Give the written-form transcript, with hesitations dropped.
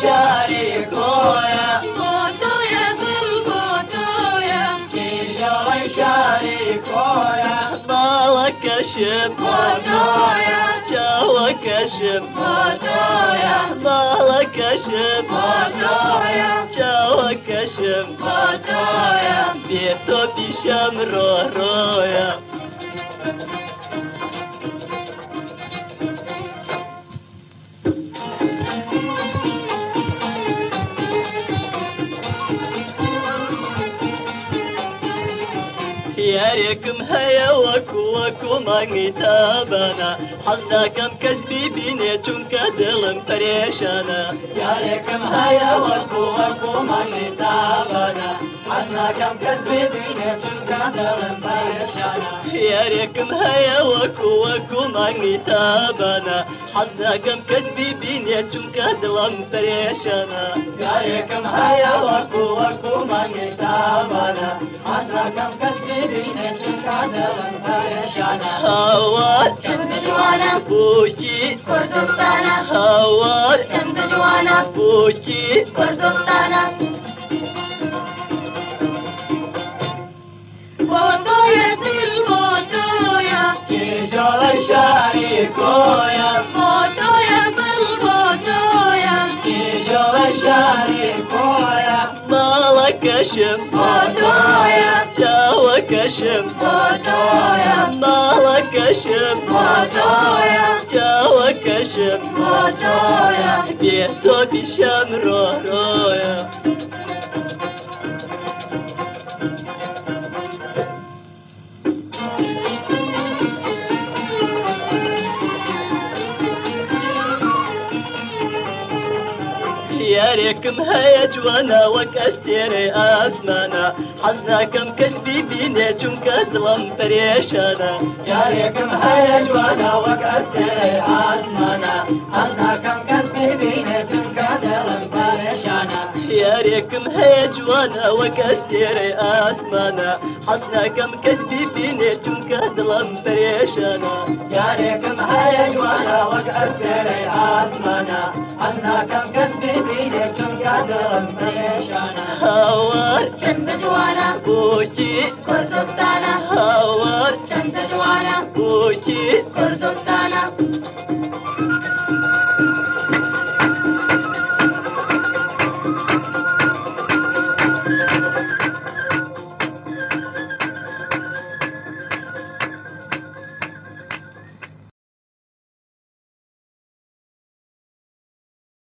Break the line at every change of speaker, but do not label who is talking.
شاركويا بوتويا بالبوتويا كيجوي شاركويا بالك شب بوتويا جوك شب بوتويا بالك شب بوتويا جوك شب بوتويا بيتو بشمرو رويا ياريكم هيا وكو ماني تابانا حظا كم كذبي بيني جنك دلم فريشانا ياريكم هيا وكو ماني تابانا حظا كم كذبي بيني جنك دلم فريشانا ياريكم هيا وكو ماني تابانا حظا كم كذبي بيني جنك دلم فريشانا ياريكم هيا وكو ماني تابانا حظا كم كذبي هوار شمس جوانا بوشي كردستانا هوار شمس جوانا بوشي كردستانا بوتويا بالبوتويا كيجوي شاركويا بوتويا بالبوتويا كيجوي شاركويا بالك شم بوتويا جوك شم بوتويا بالك شم بوتويا جوك شم بوتويا بيتو بشمرو رويا ياريكم هيا جوانا وكسيري أسمانا حظنا كم كسبي بيني جنك ظلم فريشانا ياريكم هيا جوانا وكسيري أسمانا حظنا كم كسبي بيني جنك ظلم فريشانا ياريكم هيا جوانا وكسيري أسمانا حظنا كم كسبي بيني جنك ظلم فريشانا ياريكم هيا جوانا وكسيري أسمانا حظنا كم كسبي هوار شمس جوانا بوشي كردستانا هوار شمس جوانا بوشي كردستانا